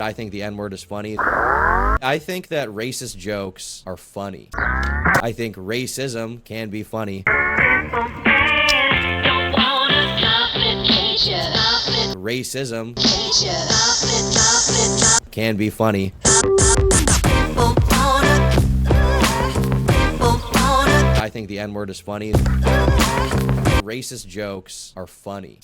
I think the N-word is funny. I think that racist jokes are funny. I think racism can be funny. Racism can be funny. I think the N-word is funny. Racist jokes are funny.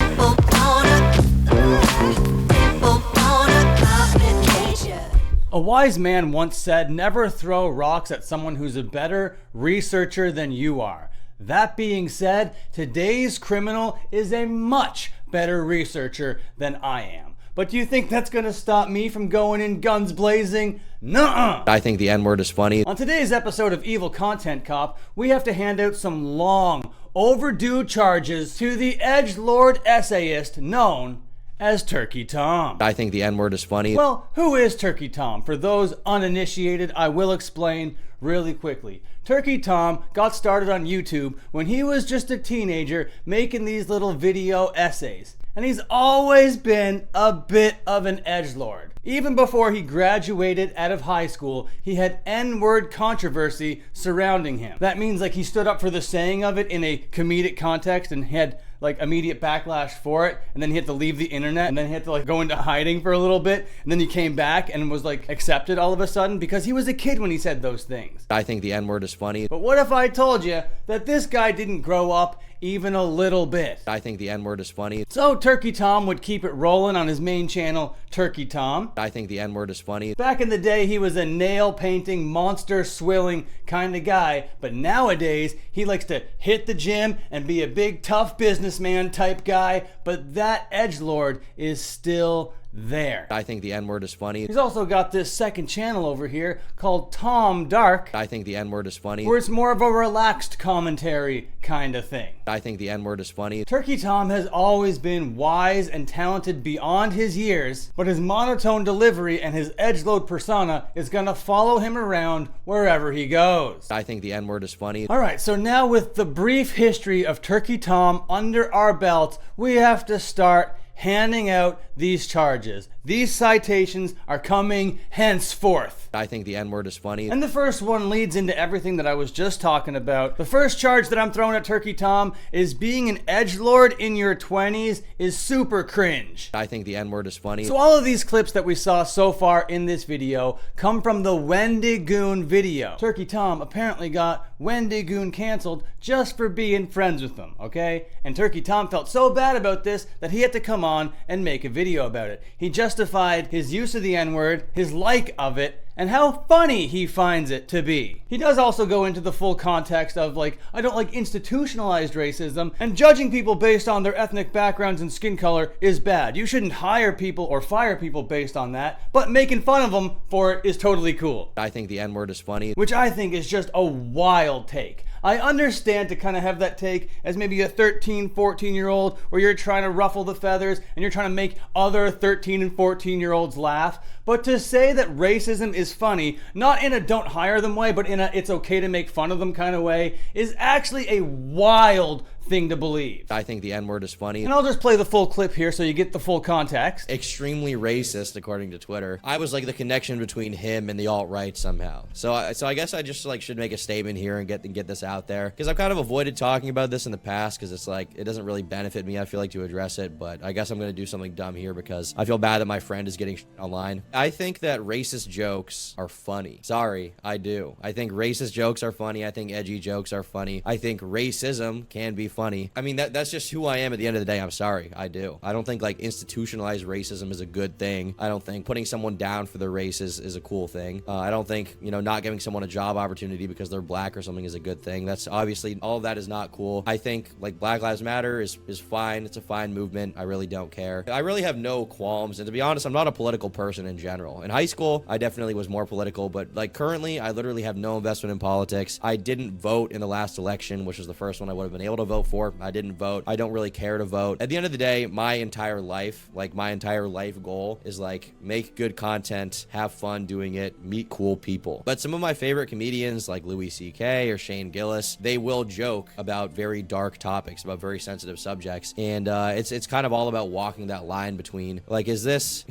A wise man once said, never throw rocks at someone who's a better researcher than you are. That being said, today's criminal is a much better researcher than I am. But do you think that's gonna stop me from going in guns blazing? Nuh-uh! I think the N-word is funny. On today's episode of Evil Content Cop, we have to hand out some long, overdue charges to the edgelord essayist known as Turkey Tom. I think the N-word is funny. Well, who is Turkey Tom? For those uninitiated, I will explain really quickly. Turkey Tom got started on YouTube when he was just a teenager making these little video essays. And he's always been a bit of an edgelord. Even before he graduated out of high school, he had N-word controversy surrounding him. That means like he stood up for the saying of it in a comedic context and had like immediate backlash for it, and then he had to leave the internet, and then he had to like go into hiding for a little bit, and then he came back and was like accepted all of a sudden because he was a kid when he said those things. I think the N-word is funny. But what if I told you that this guy didn't grow up even a little bit? I think the N-word is funny. So Turkey Tom would keep it rolling on his main channel, Turkey Tom. I think the N-word is funny. Back in the day, he was a nail painting, monster swilling kind of guy, but nowadays he likes to hit the gym and be a big tough businessman type guy, but that edgelord is still there. I think the N-word is funny. He's also got this second channel over here called Tom Dark. I think the N-word is funny. Where it's more of a relaxed commentary kind of thing. I think the N-word is funny. Turkey Tom has always been wise and talented beyond his years, but his monotone delivery and his edgelord persona is gonna follow him around wherever he goes. I think the N-word is funny. Alright, so now with the brief history of Turkey Tom under our belt, we have to start handing out these charges. These citations are coming henceforth. I think the N-word is funny. And the first one leads into everything that I was just talking about. The first charge that I'm throwing at Turkey Tom is being an edgelord in your 20s is super cringe. I think the N-word is funny. So all of these clips that we saw so far in this video come from the Wendigoon video. Turkey Tom apparently got Wendigoon canceled just for being friends with them, okay? And Turkey Tom felt so bad about this that he had to come on and make a video about it. He justified his use of the N-word, his like of it, and how funny he finds it to be. He does also go into the full context of like, I don't like institutionalized racism, and judging people based on their ethnic backgrounds and skin color is bad. You shouldn't hire people or fire people based on that, but making fun of them for it is totally cool. I think the N-word is funny. Which I think is just a wild take. I understand to kind of have that take as maybe a 13, 14-year-old where you're trying to ruffle the feathers and you're trying to make other 13 and 14-year-olds laugh. But to say that racism is funny, not in a don't hire them way, but in a it's okay to make fun of them kind of way, is actually a wild thing to believe. I think the N-word is funny. And I'll just play the full clip here so you get the full context. Extremely racist, according to Twitter. I was like the connection between him and the alt-right somehow. So I guess I just like should make a statement here and get this out there, because I've kind of avoided talking about this in the past because it's like it doesn't really benefit me, I feel like, to address it. But I guess I'm gonna do something dumb here because I feel bad that my friend is getting online. I think that racist jokes are funny. Sorry, I do. I think racist jokes are funny. I think edgy jokes are funny. I think racism can be funny. I mean, that's just who I am at the end of the day. I'm sorry, I do. I don't think like institutionalized racism is a good thing. I don't think putting someone down for their race is a cool thing. I don't think, you know, not giving someone a job opportunity because they're black or something is a good thing. That's obviously, all of that is not cool. I think like Black Lives Matter is fine. It's a fine movement. I really don't care. I really have no qualms. And to be honest, I'm not a political person in general. In high school, I definitely was more political, but like currently, I literally have no investment in politics. I didn't vote in the last election, which was the first one I would have been able to vote before, I didn't vote. I don't really care to vote. At the end of the day, my entire life, like my entire life goal is like make good content, have fun doing it, meet cool people. But some of my favorite comedians like Louis C.K. or Shane Gillis, they will joke about very dark topics, about very sensitive subjects. And it's kind of all about walking that line between like, is this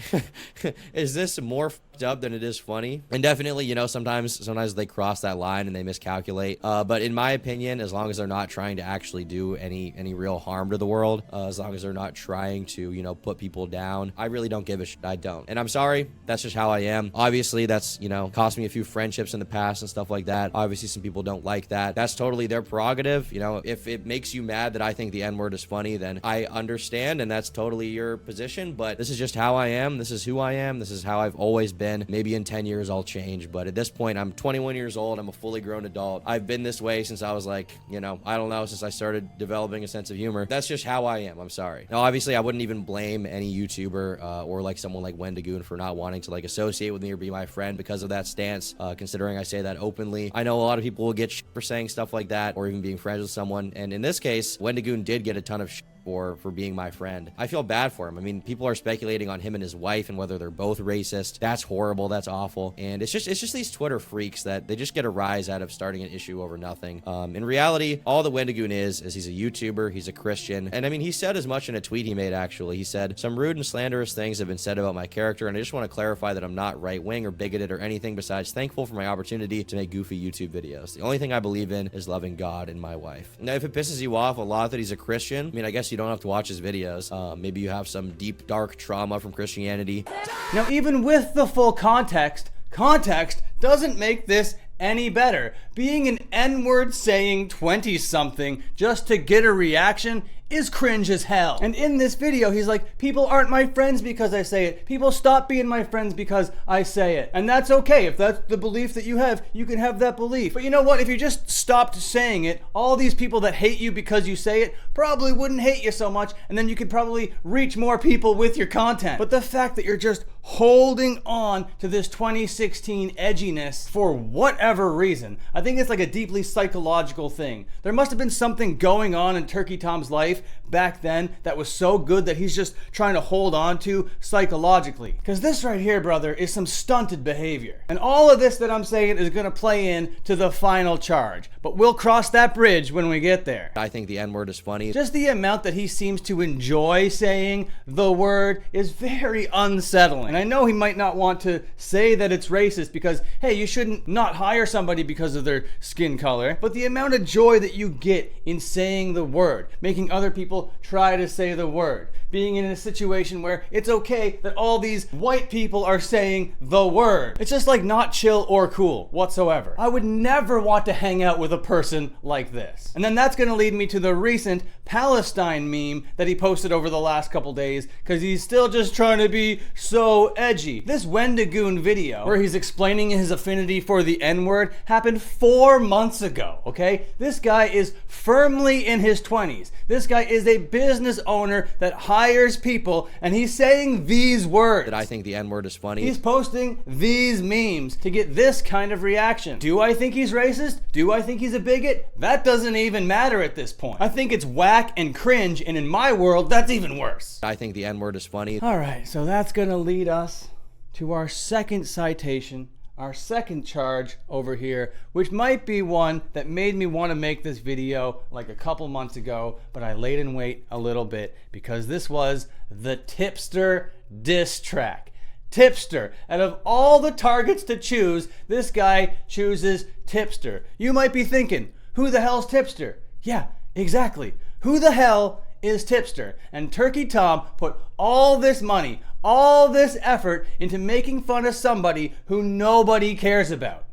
is this more fucked up than it is funny? And definitely, you know, sometimes they cross that line and they miscalculate. But in my opinion, as long as they're not trying to actually do any real harm to the world, as long as they're not trying to, you know, put people down, I really don't give a shit. I don't. And I'm sorry, that's just how I am. Obviously, that's, you know, cost me a few friendships in the past and stuff like that. Obviously, some people don't like that. That's totally their prerogative. You know, if it makes you mad that I think the N-word is funny, then I understand, and that's totally your position. But this is just how I am. This is who I am. This is how I've always been. Maybe in 10 years I'll change, but at this point, I'm 21 years old. I'm a fully grown adult. I've been this way since I was like, you know, I don't know, since I started developing a sense of humor. That's just how I am. I'm sorry. Now, obviously, I wouldn't even blame any YouTuber or like someone like Wendigoon for not wanting to like associate with me or be my friend because of that stance, considering I say that openly. I know a lot of people will get shit for saying stuff like that or even being friends with someone, and in this case, Wendigoon did get a ton of shit for being my friend. I feel bad for him. I mean, people are speculating on him and his wife and whether they're both racist. That's horrible. That's awful. And it's just these Twitter freaks that they just get a rise out of starting an issue over nothing. In reality, all the Wendigoon is he's a YouTuber, he's a Christian. And I mean, he said as much in a tweet he made, actually. He said, "Some rude and slanderous things have been said about my character, and I just want to clarify that I'm not right-wing or bigoted or anything besides thankful for my opportunity to make goofy YouTube videos. The only thing I believe in is loving God and my wife." Now, if it pisses you off a lot that he's a Christian, I mean, I guess you don't have to watch his videos. Maybe you have some deep, dark trauma from Christianity. Now, even with the full context doesn't make this any better. Being an N-word saying 20-something just to get a reaction is cringe as hell. And in this video, he's like, people aren't my friends because I say it. People stop being my friends because I say it. And that's okay. If that's the belief that you have, you can have that belief. But you know what? If you just stopped saying it, all these people that hate you because you say it probably wouldn't hate you so much, and then you could probably reach more people with your content. But the fact that you're just holding on to this 2016 edginess for whatever reason, I think it's like a deeply psychological thing. There must have been something going on in Turkey Tom's life back then that was so good that he's just trying to hold on to psychologically. Because this right here, brother, is some stunted behavior. And all of this that I'm saying is going to play in to the final charge. But we'll cross that bridge when we get there. I think the N-word is funny. Just the amount that he seems to enjoy saying the word is very unsettling. And I know he might not want to say that it's racist because, hey, you shouldn't not hire somebody because of their skin color. But the amount of joy that you get in saying the word, making other people try to say the word, being in a situation where it's okay that all these white people are saying the word. It's just like not chill or cool whatsoever. I would never want to hang out with a person like this. And then that's going to lead me to the recent Palestine meme that he posted over the last couple days because he's still just trying to be so edgy. This Wendigoon video where he's explaining his affinity for the N-word happened 4 months ago, okay? This guy is firmly in his 20s. This guy is a business owner that hires people, and he's saying these words. That I think the N-word is funny. He's posting these memes to get this kind of reaction. Do I think he's racist? Do I think he's a bigot? That doesn't even matter at this point. I think it's whack and cringe, and in my world, that's even worse. I think the N-word is funny. All right, so that's gonna lead us to our second citation, our second charge over here, which might be one that made me want to make this video like a couple months ago, but I laid in wait a little bit because this was the Tipster diss track. Tipster. Out of all the targets to choose, this guy chooses Tipster. You might be thinking, who the hell's Tipster? Yeah, exactly. Who the hell is Tipster? And Turkey Tom put all this money, all this effort into making fun of somebody who nobody cares about.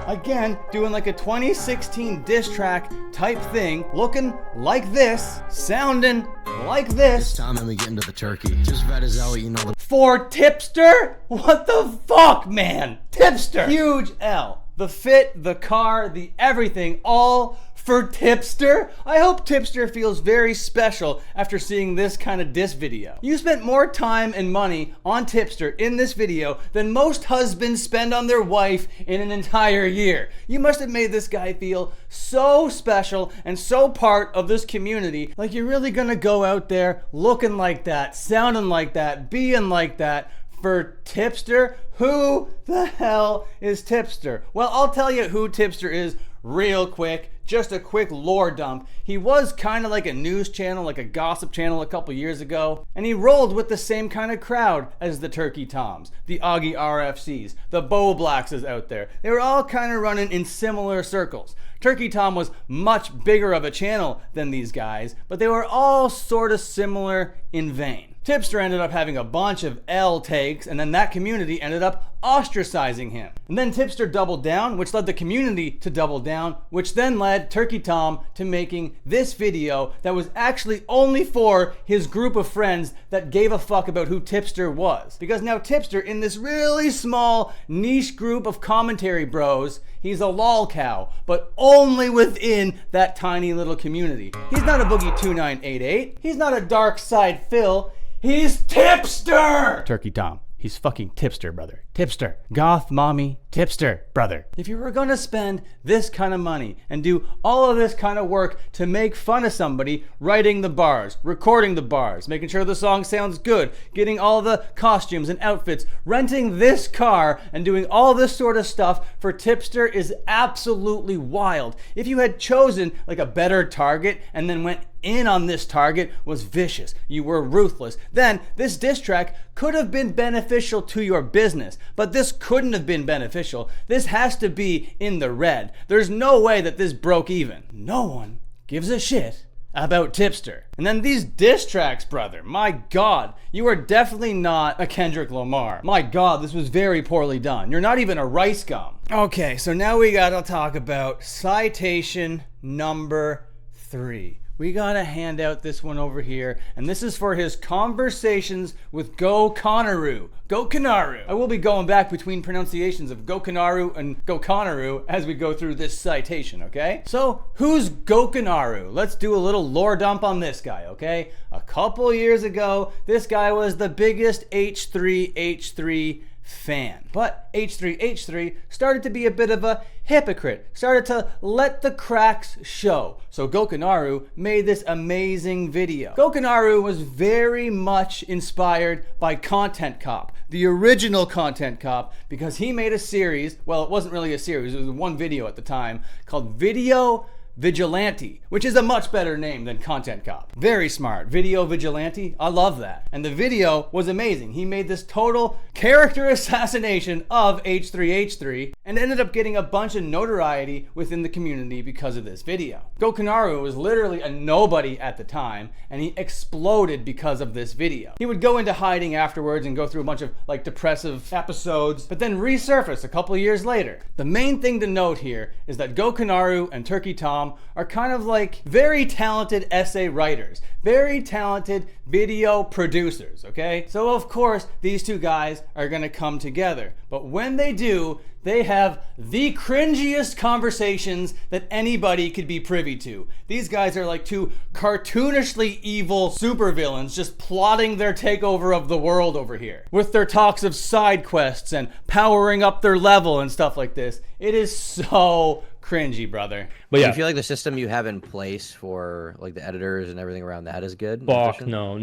Again, doing like a 2016 diss track type thing, looking like this, sounding like this. This time let me get into the turkey. Just about as hell, you know. For Tipster? What the fuck, man? Tipster! Huge L. The fit, the car, the everything, all for Tipster? I hope Tipster feels very special after seeing this kind of diss video. You spent more time and money on Tipster in this video than most husbands spend on their wife in an entire year. You must have made this guy feel so special and so part of this community. Like you're really gonna go out there looking like that, sounding like that, being like that for Tipster? Who the hell is Tipster? Well, I'll tell you who Tipster is real quick. Just a quick lore dump. He was kind of like a news channel, like a gossip channel a couple years ago, and he rolled with the same kind of crowd as the Turkey Toms, the Augie RFCs, the Bo Blackses out there. They were all kind of running in similar circles. Turkey Tom was much bigger of a channel than these guys, but they were all sort of similar in vein. Tipster ended up having a bunch of L takes, and then that community ended up ostracizing him. And then Tipster doubled down, which led the community to double down, which then led Turkey Tom to making this video that was actually only for his group of friends that gave a fuck about who Tipster was. Because now Tipster, in this really small niche group of commentary bros, he's a lol cow, but only within that tiny little community. He's not a Boogie 2988. He's not a Dark Side Phil. He's Tipster! Turkey Tom. He's fucking Tipster, brother. Tipster. Goth mommy Tipster, brother. If you were gonna spend this kind of money and do all of this kind of work to make fun of somebody, writing the bars, recording the bars, making sure the song sounds good, getting all the costumes and outfits, renting this car, and doing all this sort of stuff for Tipster is absolutely wild. If you had chosen like a better target and then went in on this target was vicious, you were ruthless, then this diss track could have been beneficial to your business, but this couldn't have been beneficial. This has to be in the red. There's no way that this broke even. No one gives a shit about Tipster. And then these diss tracks, brother, my god, you are definitely not a Kendrick Lamar. My god, this was very poorly done. You're not even a Rice Gum. Okay, so now we gotta talk about citation number 3. We gotta hand out this one over here, and this is for his conversations with Go Conaroo. Go Conaroo. I will be going back between pronunciations of Go Conaroo and Go Conaroo as we go through this citation, okay? So, who's Go Conaroo? Let's do a little lore dump on this guy, okay? A couple years ago, this guy was the biggest H3H3 fan. But H3H3 started to be a bit of a hypocrite, started to let the cracks show. So Gokanaru made this amazing video. Gokanaru was very much inspired by Content Cop, the original Content Cop, because he made a series, well, it wasn't really a series, it was one video at the time, called Video Vigilante, which is a much better name than Content Cop. Very smart. Video Vigilante. I love that. And the video was amazing. He made this total character assassination of H3H3 and ended up getting a bunch of notoriety within the community because of this video. Gokanaru was literally a nobody at the time, and he exploded because of this video. He would go into hiding afterwards and go through a bunch of like depressive episodes, but then resurface a couple years later. The main thing to note here is that Gokanaru and Turkey Tom are kind of like very talented essay writers, very talented video producers, okay? So of course, these two guys are gonna come together. But when they do, they have the cringiest conversations that anybody could be privy to. These guys are like two cartoonishly evil supervillains just plotting their takeover of the world over here. With their talks of side quests and powering up their level and stuff like this. It is so cringy, brother. But yeah, do you feel like the system you have in place for like the editors and everything around that is good? Fuck, no.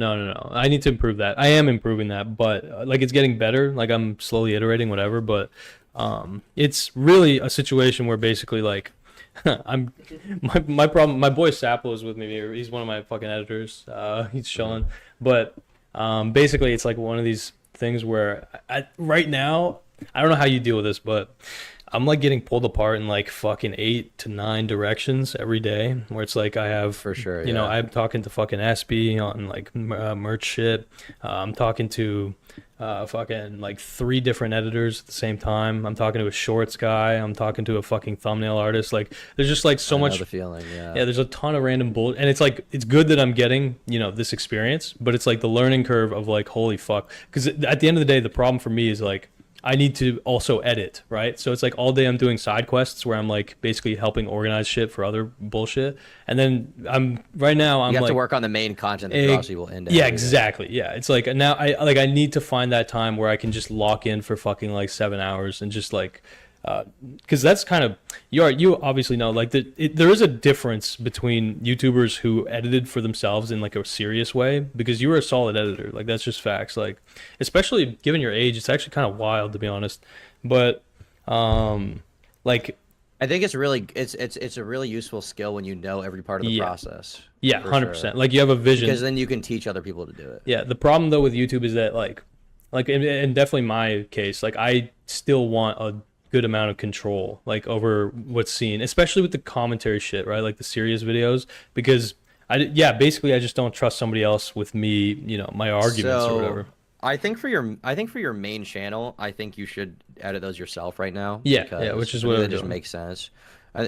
I need to improve that. I am improving that, but like it's getting better. Like I'm slowly iterating, whatever. But it's really a situation where basically like I'm my problem. My boy Sappo is with me here. He's one of my fucking editors. He's chilling. But basically, it's like one of these things where right now I don't know how you deal with this, but I'm like getting pulled apart in like fucking 8 to 9 directions every day, where it's like I have, for sure, you know, I'm talking to fucking SB on like merch shit. I'm talking to fucking like 3 different editors at the same time. I'm talking to a shorts guy. I'm talking to a fucking thumbnail artist. Like there's just like so much. The feeling, yeah. Yeah, there's a ton of random bullshit, and it's like it's good that I'm getting, you know, this experience, but it's like the learning curve of like holy fuck, because at the end of the day, the problem for me is like I need to also edit, right? So it's like all day I'm doing side quests where I'm like basically helping organize shit for other bullshit. And then I'm You have like to work on the main content that draws people into. yeah, exactly. Yeah, it's like now I need to find that time where I can just lock in for fucking like 7 hours and just like because that's kind of you obviously know like there is a difference between YouTubers who edited for themselves in like a serious way, because you were a solid editor, like that's just facts, like especially given your age it's actually kind of wild to be honest, but like I think it's a really useful skill when you know every part of the process. Yeah, 100%. Like you have a vision, because then you can teach other people to do it. Yeah, the problem though with YouTube is that like in definitely my case, like I still want a good amount of control like over what's seen, especially with the commentary shit, right? Like the serious videos, because basically I just don't trust somebody else with me, you know, my arguments or whatever. I think for your main channel, I think you should edit those yourself right now. Yeah, which is what it just makes sense.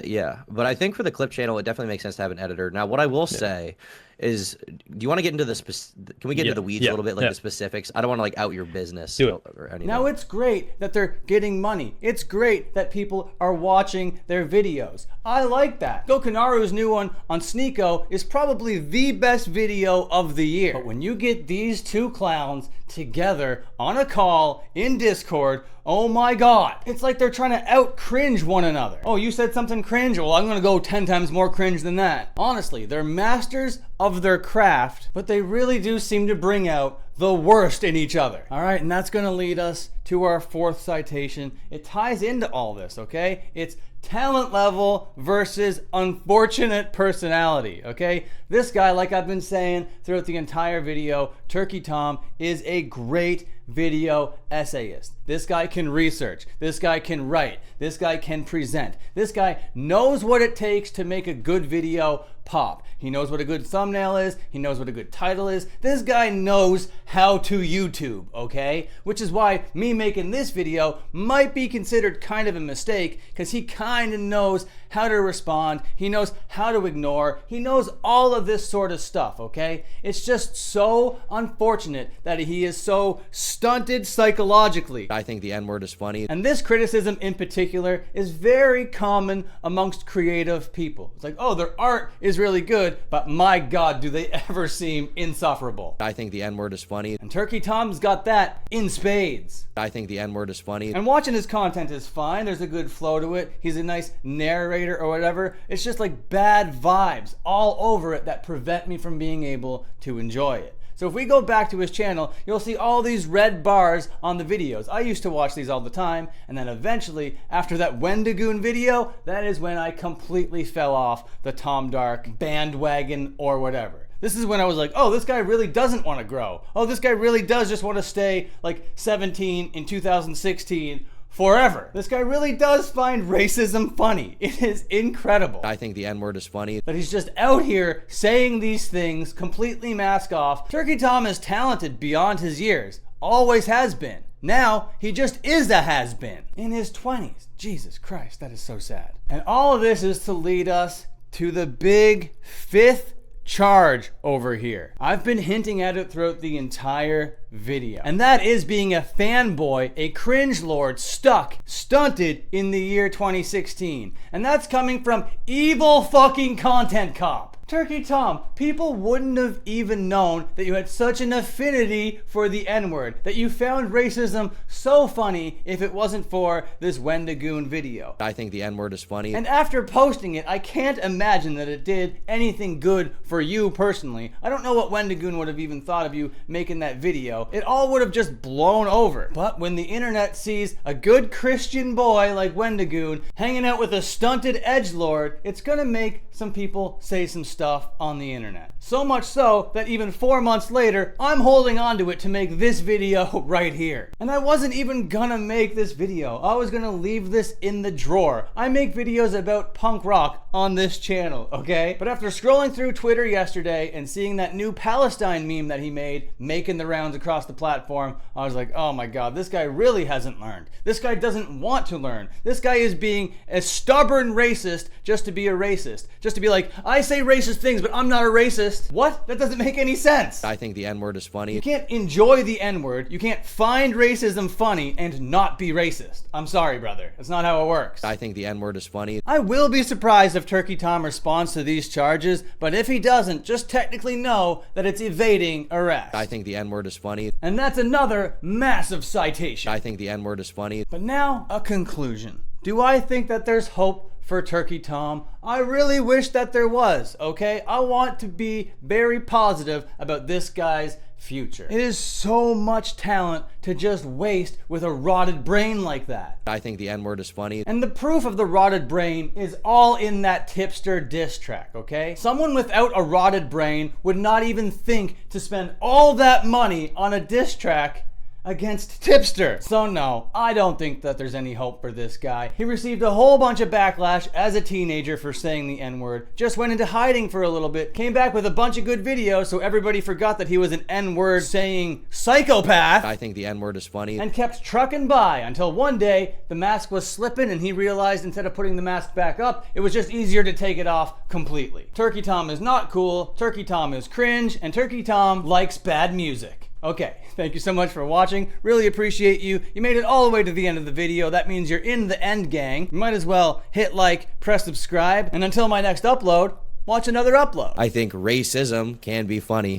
Yeah, but I think for the clip channel, it definitely makes sense to have an editor. Now, what I will say is, do you want to get into can we get into the weeds a little bit, like the specifics? I don't want to like out your business or anything. Now, it's great that they're getting money. It's great that people are watching their videos. I like that. Gokanaru's new one on Sneeko is probably the best video of the year. But when you get these two clowns together on a call in Discord, oh my god, it's like they're trying to out cringe one another. Oh, you said something cringe? Well, I'm gonna go 10 times more cringe than that. Honestly, they're masters of their craft, but they really do seem to bring out the worst in each other. All right, and that's gonna lead us to our fourth citation. It ties into all this, okay? It's talent level versus unfortunate personality, okay? This guy, like I've been saying throughout the entire video, Turkey Tom is a great video essayist. This guy can research. This guy can write. This guy can present. This guy knows what it takes to make a good video pop. He knows what a good thumbnail is. He knows what a good title is. This guy knows how to YouTube, okay? Which is why me making this video might be considered kind of a mistake, because he kind of knows how to respond. He knows how to ignore. He knows all of this sort of stuff, okay? It's just so unfortunate that he is so stunted psychologically. I think the N-word is funny. And this criticism in particular is very common amongst creative people. It's like, oh, their art is really good, but my God, do they ever seem insufferable. I think the N-word is funny. And Turkey Tom's got that in spades. I think the N-word is funny. And watching his content is fine. There's a good flow to it. He's a nice narrator or whatever. It's just like bad vibes all over it that prevent me from being able to enjoy it. So if we go back to his channel, you'll see all these red bars on the videos. I used to watch these all the time, and then eventually, after that Wendigoon video, that is when I completely fell off the Tom Dark bandwagon or whatever. This is when I was like, oh, this guy really doesn't want to grow. Oh, this guy really does just want to stay like 17 in 2016 forever. This guy really does find racism funny. It is incredible. I think the N-word is funny. But he's just out here saying these things, completely mask off. Turkey Tom is talented beyond his years. Always has been. Now, he just is a has-been. In his 20s. Jesus Christ, that is so sad. And all of this is to lead us to the big fifth charge over here. I've been hinting at it throughout the entire video. And that is being a fanboy, a cringe lord, stunted in the year 2016. And that's coming from evil fucking content cop. Turkey Tom, people wouldn't have even known that you had such an affinity for the N-word, that you found racism so funny if it wasn't for this Wendigoon video. I think the N-word is funny. And after posting it, I can't imagine that it did anything good for you personally. I don't know what Wendigoon would have even thought of you making that video. It all would have just blown over. But when the internet sees a good Christian boy like Wendigoon hanging out with a stunted edgelord, it's gonna make some people say some stuff on the internet. So much so that even 4 months later, I'm holding on to it to make this video right here. And I wasn't even gonna make this video. I was gonna leave this in the drawer. I make videos about punk rock on this channel, okay? But after scrolling through Twitter yesterday and seeing that new Palestine meme that he made making the rounds across the platform, I was like, oh my God, this guy really hasn't learned. This guy doesn't want to learn. This guy is being a stubborn racist just to be a racist. Just to be like, I say racist racist things, but I'm not a racist. What? That doesn't make any sense. I think the N-word is funny. You can't enjoy the N-word. You can't find racism funny and not be racist. I'm sorry, brother. That's not how it works. I think the N-word is funny. I will be surprised if Turkey Tom responds to these charges, but if he doesn't, just technically know that it's evading arrest. I think the N-word is funny. And that's another massive citation. I think the N-word is funny. But now, a conclusion. Do I think that there's hope for Turkey Tom? I really wish that there was, okay? I want to be very positive about this guy's future. It is so much talent to just waste with a rotted brain like that. I think the N-word is funny. And the proof of the rotted brain is all in that tipster diss track, okay? Someone without a rotted brain would not even think to spend all that money on a diss track against Tipster. So no, I don't think that there's any hope for this guy. He received a whole bunch of backlash as a teenager for saying the N-word, just went into hiding for a little bit, came back with a bunch of good videos so everybody forgot that he was an N-word saying psychopath. I think the N-word is funny. And kept trucking by until one day the mask was slipping and he realized instead of putting the mask back up, it was just easier to take it off completely. Turkey Tom is not cool, Turkey Tom is cringe, and Turkey Tom likes bad music. Okay, thank you so much for watching. Really appreciate you. You made it all the way to the end of the video. That means you're in the end gang. You might as well hit like, press subscribe, and until my next upload, watch another upload. I think racism can be funny.